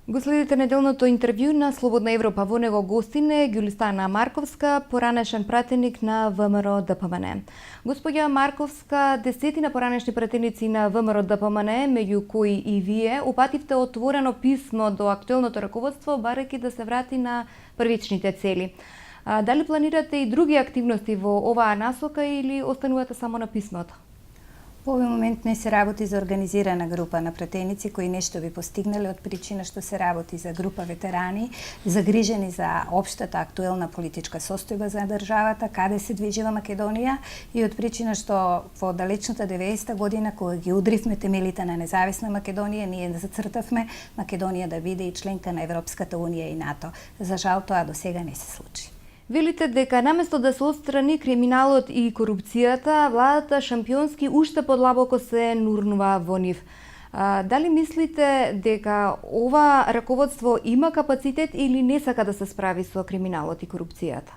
Го следите неделното интервју на Слободна Европа. Во него гостине Ѓулистана Марковска, поранешен пратеник на ВМРО ДПМН. Господја Марковска, десетина поранешни пратеници на ВМРО ДПМН, меѓу кои и вие, упативте отворено писмо до актуелното раководство, барајќи да се врати на првичните цели. Дали планирате и други активности во оваа насока или останувате само на писмото? Во овој момент не се работи за организирана група на пратеници кои нешто би постигнале, од причина што се работи за група ветерани, загрижени за општата актуелна политичка состојба за државата, каде се движила Македонија, и од причина што во далечната 90-та година, кога ги удривме темелите на независна Македонија, ние зацртавме Македонија да биде и членка на Европската унија и НАТО. За жал тоа до сега не се случи. Велите дека наместо да се отстрани криминалот и корупцијата, владата шампионски уште подлабоко се нурнува во нив. Дали мислите дека ова раководство има капацитет или не сака да се справи со криминалот и корупцијата?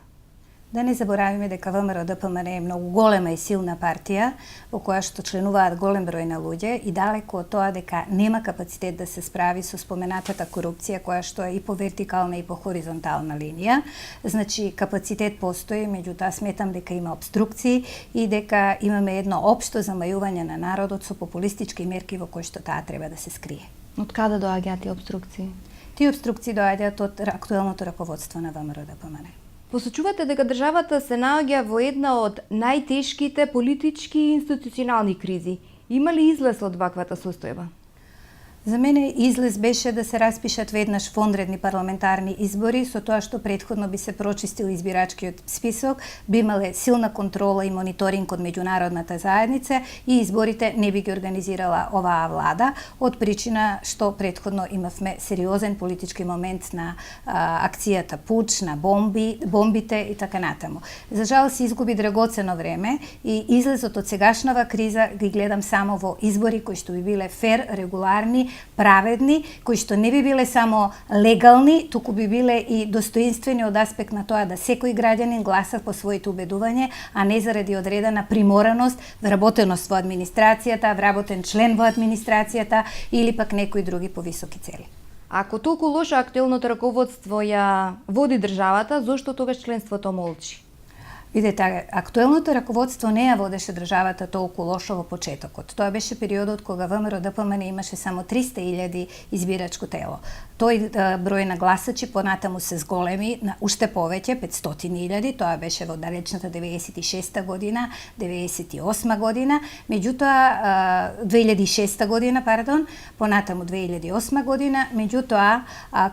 Да не заборавиме дека ВМРО ДПМН е многу голема и силна партија во која што членуваат голем број на луѓе и далеко од тоа дека нема капацитет да се справи со споменатата корупција која што е и по вертикална и по хоризонтална линија. Значи капацитет постои, меѓутоа сметам дека има обструкции и дека имаме едно општо замајување на народот со популистички мерки во кои што таа треба да се скрие. Од каде доаѓаат тие обструкции? Тие обструкции доаѓаат од актуелното раководство на ВМРО ДПМН. Посочувате дека државата се наоѓа во една од најтешките политички и институционални кризи. Има ли излез од ваквата состојба? За мене излез беше да се распишат веднаш вонредни парламентарни избори, со тоа што претходно би се прочистил избирачкиот список, би имале силна контрола и мониторинг од меѓународната заедница и изборите не би ги организирала оваа влада, од причина што претходно имавме сериозен политички момент на акцијата Пуч, на бомбите и така натаму. За жал се изгуби драгоцено време и излезот од сегашнава криза ги гледам само во избори кои што би биле фер, регуларни, праведни, кои што не би биле само легални, туку би биле и достоинствени од аспект на тоа да секој граѓанин гласа по своите убедување, а не заради одредена примораност, вработеност во администрацијата, вработен член во администрацијата или пак некои други повисоки цели. Ако толку лошо актуелното раководство ја води државата, зошто тогаш членството молчи? Видете, актуелното раководство не ја водеше државата толку лошо во почетокот. Тоа беше периодот кога ВМРО ДПМН имаше само 300.000 избирачко тело. Тој број на гласачи понатаму се зголеми на уште повеќе, 500.000, тоа беше во далечната 96 година, 98 година, меѓутоа 2006 година, понатаму 2008 година, меѓутоа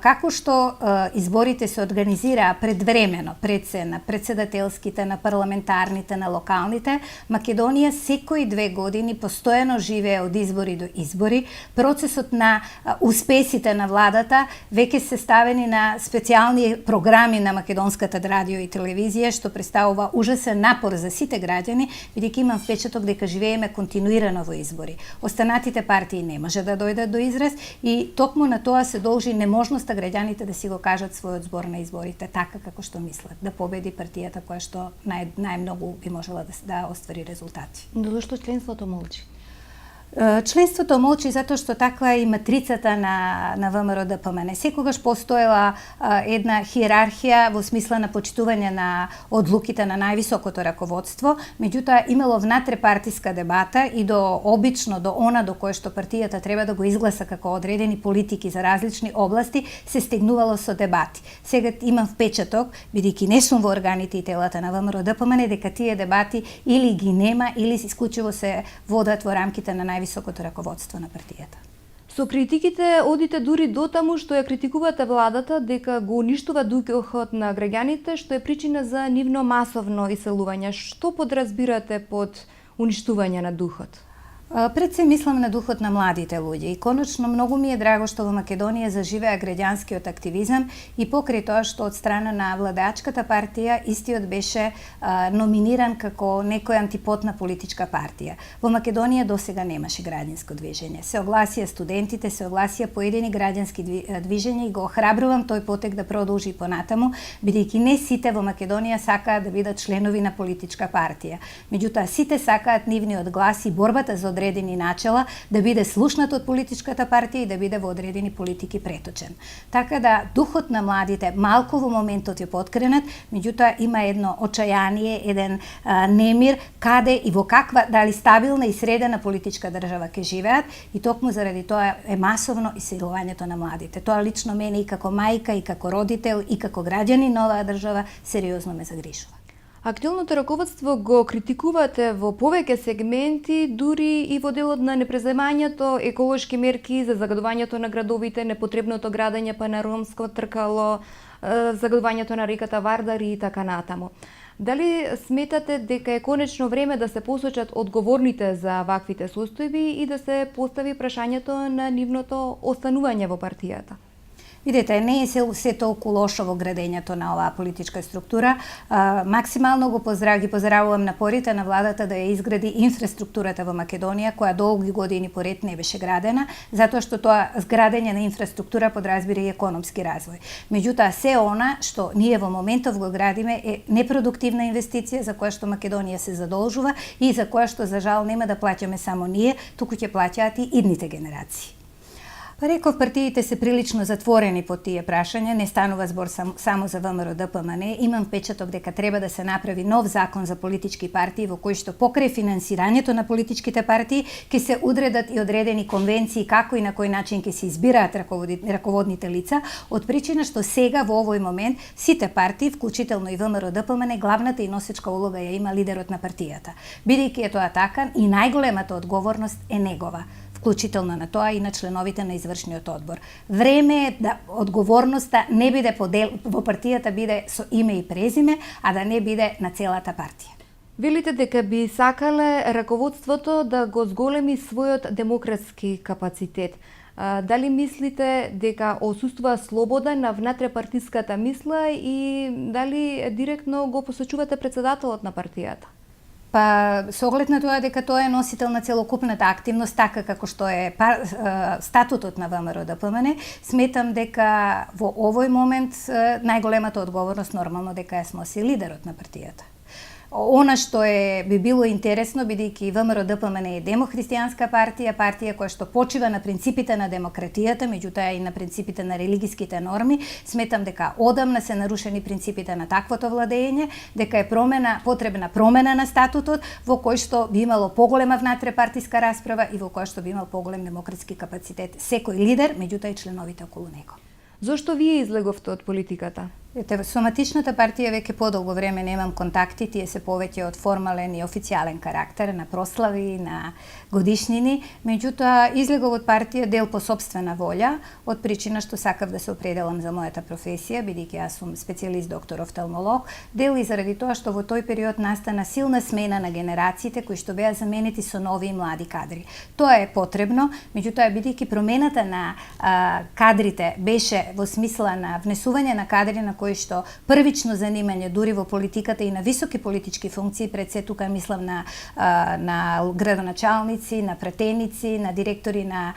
како што изборите се организираа предвремено, пред се на председателските, на парламентарните, на локалните, Македонија секои 2 години постојано живее од избори до избори. Процесот на успесите на владата веќе се ставени на специјални програми на македонската радио и телевизија, што представува ужасен напор за сите граѓани, бидејќи имам впечаток дека живееме континуирано во избори. Останатите партии не може да дојдат до израз и токму на тоа се должи неможноста граѓаните да си го кажат својот збор на изборите така како што мислат, да победи партијата која што најмногу би можела да оствари резултати. Но зашто членството молчи? Членството молчи затоа што таква е и матрицата на ВМРО ДПМН. Секогаш постоела една хиерархија во смисла на почитување на одлуките на највисокото раководство, меѓутоа имало внатрепартиска дебата и обично до она до кое што партијата треба да го изгласа како одредени политики за различни области, се стегнувало со дебати. Сега имам впечаток, бидејќи не сум во органите и телата на ВМРО ДПМН, дека тие дебати или ги нема, или исклучиво се водат во рамките на високото раководство на партијата. Со критиките одите дури до таму што ја критикувате владата дека го уништува духот на граѓаните, што е причина за нивно масовно иселување. Што подразбирате под уништување на духот? Пред се мислам на духот на младите луѓе и конечно многу ми е драго што во Македонија заживеа граѓанскиот активизам и покрај тоа што од страна на владеачката партија истиот беше номиниран како некоја антипотна политичка партија. Во Македонија досега немаше граѓанско движење. Се огласија студентите, се огласија поедини граѓански движења и го охрабрувам тој потек да продолжи и понатаму, бидејќи не сите во Македонија сакаат да бидат членови на политичка партија. Меѓутоа сите сакаат нивниот глас и борбата за одредени начела, да биде слушнат од политичката партија и да биде во одредени политики преточен. Така да духот на младите малку во моментот е поткренат, меѓутоа има едно очајание, еден немир каде и во каква, дали стабилна и средена политичка држава ќе живеат, и токму заради тоа е масовно иселувањето на младите. Тоа лично мене и како мајка, и како родител, и како граѓанин на оваа држава сериозно ме загрижува. Актуелното раководство го критикувате во повеќе сегменти, дури и во делот на непреземањето еколошки мерки за загадувањето на градовите, непотребното градење па на ромско тркало, загадувањето на реката Вардари и така натаму. Дали сметате дека е конечно време да се посочат одговорните за ваквите состојби и да се постави прашањето на нивното останување во партијата? Видете, не е се толку лошо во градењето на оваа политичка структура. Максимално ги поздравувам напорите на владата да ја изгради инфраструктурата во Македонија, која долги години поред не беше градена, затоа што тоа градење на инфраструктура подразбира и економски развој. Меѓутоа, се она што ние во моментов го градиме е непродуктивна инвестиција за која што Македонија се задолжува и за која што, за жал, нема да плаќаме само ние, туку ќе плаќаат и идните генерации. Па реков, партиите се прилично затворени по тие прашања, не станува збор само за ВМРО ДПМН. Имам впечаток дека треба да се направи нов закон за политички партии во кој што покрај финансирањето на политичките партии ќе се одредат и одредени конвенции како и на кој начин ќе се избираат раководните лица, од причина што сега во овој момент сите партии, вклучително и ВМРО ДПМН, главната и носечка улога ја има лидерот на партијата. Бидејќи е тоа така, и најголемата одговорност е негова, вклучително на тоа и на членовите на извршниот одбор. Време е да одговорноста не биде во партијата биде со име и презиме, а да не биде на целата партија. Велите дека би сакале раководството да го зголеми својот демократски капацитет. Дали мислите дека осуствува слобода на внатрепартиската мисла и дали директно го посочувате председателот на партијата? Па, со оглед на тоа дека тоа е носител на целокупната активност, така како што е статутот на ВМРО ДПМН, сметам дека во овој момент најголемата одговорност нормално дека ја сноси лидерот на партијата. Она што би било интересно, бидејќи ВМРО ДПМН е демохристијанска партија, партија која што почива на принципите на демократијата, меѓутоа и на принципите на религиските норми, сметам дека одамна се нарушени принципите на таквото владење, дека е потребна промена на статутот во кој што би имало поголема внатрепартиска расправа и во која што би имал поголем демократски капацитет секој лидер, меѓутоа и членовите околу него. Зошто вие излеговте од политиката? Со Матичната партија веќе подолго време немам контакти, тие се повеќе од формален и официјален карактер, на прослави, на годишнини, меѓутоа излегов од партија дел по сопствена волја, од причина што сакав да се определам за мојата професија, бидејќи јас сум специјалист доктор офталмолог, дел и заради тоа што во тој период настана силна смена на генерациите кои што беа заменети со нови и млади кадри. Тоа е потребно, меѓутоа бидејќи промената на кадрите беше во смисла на внесување на кадри на кои што првично занимање дури во политиката и на високи политички функции, пред се тука мислам на градоначалници, на пратеници, на директори на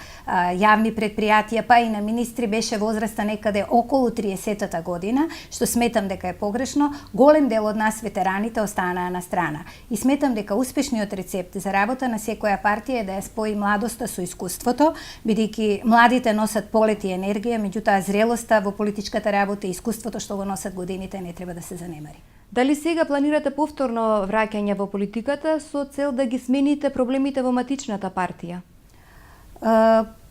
јавни предпријатија, па и на министри, беше возраста некаде околу 30-та година, што сметам дека е погрешно. Голем дел од нас, ветераните, останаа на страна. И сметам дека успешниот рецепт за работа на секоја партија е да ја спои младоста со искуството, бидејќи младите носат полет и енергија, меѓутоа зрелоста во политичката работа и искуството што го носат годините не треба да се занемари. Дали сега планирате повторно враќање во политиката со цел да ги смените проблемите во Матичната партија?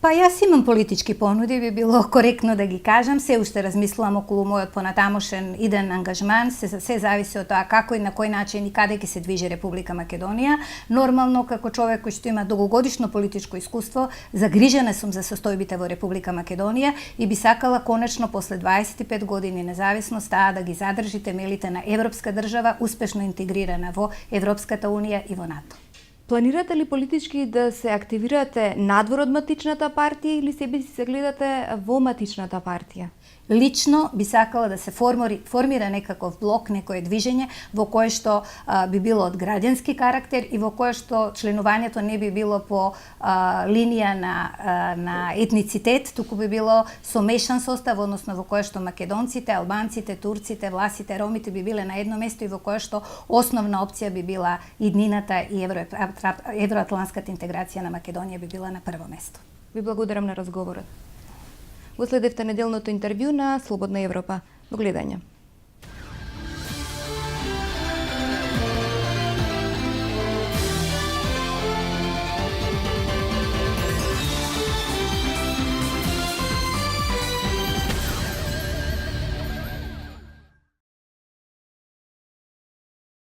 Па јас имам политички понуди, би било коректно да ги кажам, се уште размислувам околу мојот понатамошен иден ангажман, се зависи од тоа како и на кој начин и каде ќе се движи Република Македонија. Нормално, како човек кој што има долгогодишно политичко искуство, загрижена сум за состојбите во Република Македонија и би сакала конечно после 25 години независност таа да ги задржи темелите на европска држава, успешно интегрирана во Европската унија и во НАТО. Планирате ли политички да се активирате надвор од Матичната партија или себе си се гледате во Матичната партија? Лично би сакала да се формира некаков блок, некое движење во кое што би било од граѓански карактер и во кое што членувањето не би било по линија на етницитет, туку би било смешан состав, односно во кое што македонците, албанците, турците, власите, ромите би биле на едно место и во кое што основна опција би била иднината и евроатлантската интеграција на Македонија би била на прво место. Ви благодарам на разговорот. Го следевте неделното интервју на Слободна Европа. До гледање.